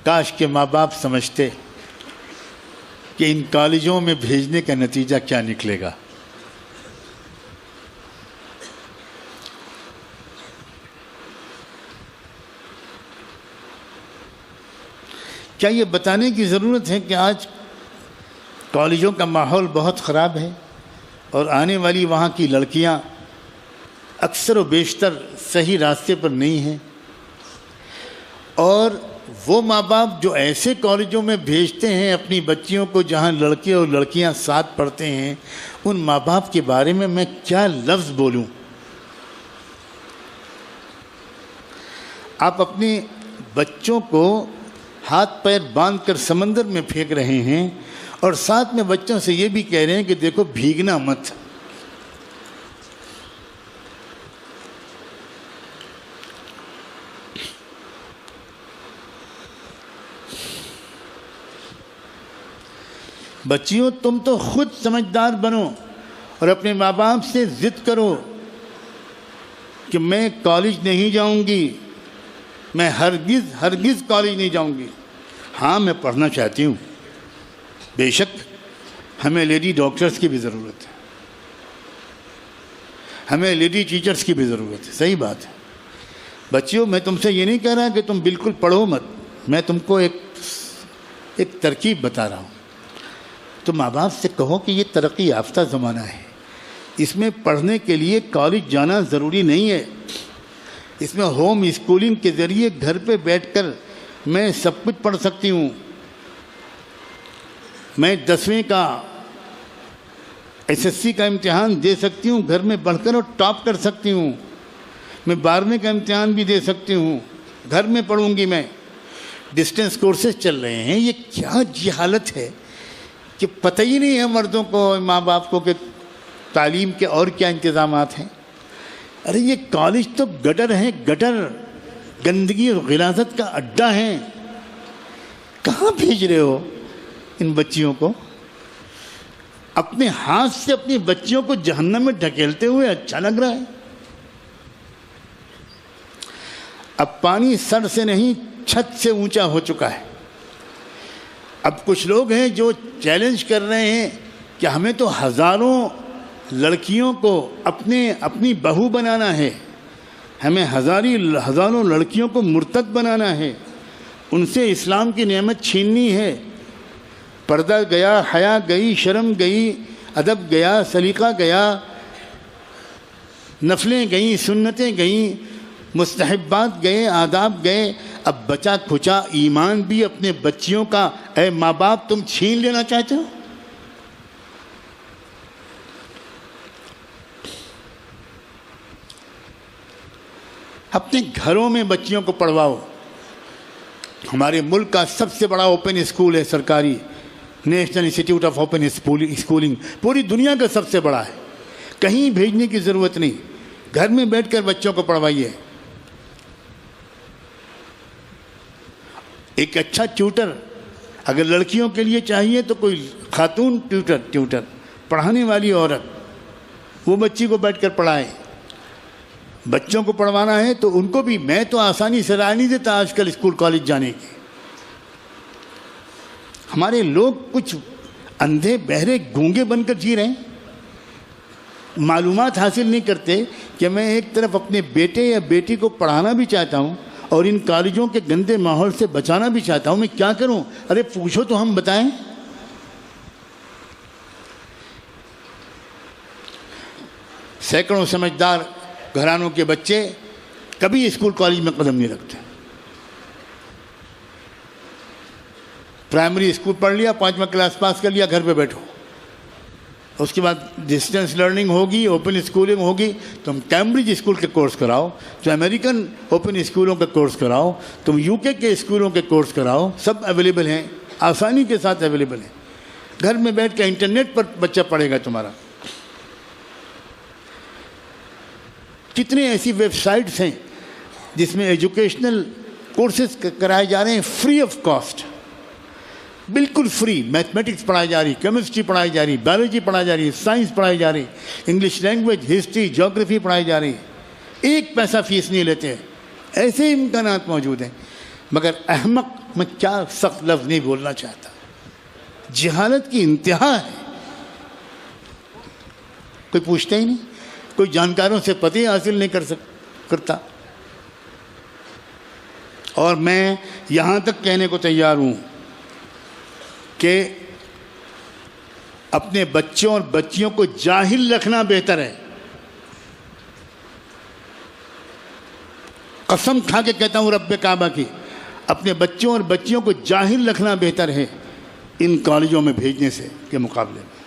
کاش کے ماں باپ سمجھتے کہ ان کالجوں میں بھیجنے کا نتیجہ کیا نکلے گا۔ کیا یہ بتانے کی ضرورت ہے کہ آج کالجوں کا ماحول بہت خراب ہے اور آنے والی وہاں کی لڑکیاں اکثر و بیشتر صحیح راستے پر نہیں ہیں؟ اور وہ ماں باپ جو ایسے کالجوں میں بھیجتے ہیں اپنی بچیوں کو جہاں لڑکے اور لڑکیاں ساتھ پڑھتے ہیں، ان ماں باپ کے بارے میں کیا لفظ بولوں؟ آپ اپنے بچوں کو ہاتھ پیر باندھ کر سمندر میں پھینک رہے ہیں اور ساتھ میں بچوں سے یہ بھی کہہ رہے ہیں کہ دیکھو بھیگنا مت۔ بچیوں تم تو خود سمجھدار بنو اور اپنے ماں باپ سے ضد کرو کہ میں کالج نہیں جاؤں گی، میں ہرگز کالج نہیں جاؤں گی۔ ہاں میں پڑھنا چاہتی ہوں، بے شک ہمیں لیڈی ڈاکٹرز کی بھی ضرورت ہے، ہمیں لیڈی ٹیچرز کی بھی ضرورت ہے، صحیح بات ہے۔ بچیوں میں تم سے یہ نہیں کہہ رہا کہ تم بالکل پڑھو مت، میں تم کو ایک ترکیب بتا رہا ہوں۔ تو ماں باپ سے کہو کہ یہ ترقی یافتہ زمانہ ہے، اس میں پڑھنے کے لیے کالج جانا ضروری نہیں ہے، اس میں ہوم اسکولنگ کے ذریعے گھر پہ بیٹھ کر میں سب کچھ پڑھ سکتی ہوں۔ میں 10ویں کا SSC کا امتحان دے سکتی ہوں گھر میں پڑھ کر اور ٹاپ کر سکتی ہوں۔ میں 12ویں کا امتحان بھی دے سکتی ہوں، گھر میں پڑھوں گی میں۔ ڈسٹینس کورسز چل رہے ہیں، یہ کیا جہالت ہے کہ پتہ ہی نہیں ہے مردوں کو ماں باپ کو کہ تعلیم کے اور کیا انتظامات ہیں۔ ارے یہ کالج تو گٹر ہیں، گٹر، گندگی اور غلاظت کا اڈا ہے۔ کہاں بھیج رہے ہو ان بچیوں کو؟ اپنے ہاتھ سے اپنی بچیوں کو جہنم میں ڈھکیلتے ہوئے اچھا لگ رہا ہے؟ اب پانی سر سے نہیں چھت سے اونچا ہو چکا ہے۔ اب کچھ لوگ ہیں جو چیلنج کر رہے ہیں کہ ہمیں تو ہزاروں لڑکیوں کو اپنی بہو بنانا ہے، ہمیں ہزاروں لڑکیوں کو مرتد بنانا ہے، ان سے اسلام کی نعمت چھیننی ہے۔ پردہ گیا، حیا گئی، شرم گئی، ادب گیا، سلیقہ گیا، نفلیں گئیں، سنتیں گئیں، مستحبات گئے، آداب گئے۔ اب بچا کھچا ایمان بھی اپنے بچیوں کا اے ماں باپ تم چھین لینا چاہتے ہو؟ اپنے گھروں میں بچیوں کو پڑھواؤ۔ ہمارے ملک کا سب سے بڑا اوپن اسکول ہے سرکاری، national institute of open schooling, پوری دنیا کا سب سے بڑا ہے۔ کہیں بھیجنے کی ضرورت نہیں، گھر میں بیٹھ کر بچوں کو پڑھوائیے۔ ایک اچھا ٹیوٹر اگر لڑکیوں کے لیے چاہیے تو کوئی خاتون ٹیوٹر پڑھانے والی عورت وہ بچی کو بیٹھ کر پڑھائے۔ بچوں کو پڑھوانا ہے تو ان کو بھی، میں تو آسانی سے رائے نہیں دیتا آج کل اسکول کالج جانے کی۔ ہمارے لوگ کچھ اندھے بہرے گونگے بن کر جی رہے ہیں، معلومات حاصل نہیں کرتے کہ میں ایک طرف اپنے بیٹے یا بیٹی کو پڑھانا بھی چاہتا ہوں اور ان کالجوں کے گندے ماحول سے بچانا بھی چاہتا ہوں، میں کیا کروں؟ ارے پوچھو تو ہم بتائیں۔ سینکڑوں سمجھدار گھرانوں کے بچے کبھی اسکول کالج میں قدم نہیں رکھتے۔ پرائمری اسکول پڑھ لیا، 5واں کلاس پاس کر لیا، گھر پہ بیٹھو۔ اس کے بعد ڈسٹینس لرننگ ہوگی، اوپن اسکولنگ ہوگی، تم کیمبرج اسکول کے کورس کراؤ، تو امریکن اوپن اسکولوں کے کورس کراؤ، تم UK کے اسکولوں کے کورس کراؤ، سب اویلیبل ہیں، آسانی کے ساتھ اویلیبل ہیں۔ گھر میں بیٹھ کے انٹرنیٹ پر بچہ پڑھے گا تمہارا۔ کتنے ایسی ویب سائٹس ہیں جس میں ایجوکیشنل کورسز کرائے جا رہے ہیں فری آف کاسٹ، بالکل فری۔ میتھمیٹکس پڑھائی جا رہی، کیمسٹری پڑھائی جا رہی، بایولوجی پڑھائی جا رہی، سائنس پڑھائی جا رہی، انگلش لینگویج، ہسٹری، جغرافی پڑھائی جا رہی، ایک پیسہ فیس نہیں لیتے۔ ایسے امکانات موجود ہیں، مگر احمق میں کیا سخت لفظ نہیں بولنا چاہتا، جہالت کی انتہا ہے. کوئی پوچھتا ہی نہیں، کوئی جانکاروں سے پتہ حاصل نہیں کرتا. اور میں یہاں تک کہنے کو تیار ہوں کہ اپنے بچوں اور بچیوں کو جاہل رکھنا بہتر ہے. قسم کھا کے کہتا ہوں رب کعبہ کی، اپنے بچوں اور بچیوں کو جاہل رکھنا بہتر ہے ان کالجوں میں بھیجنے سے کے مقابلے میں.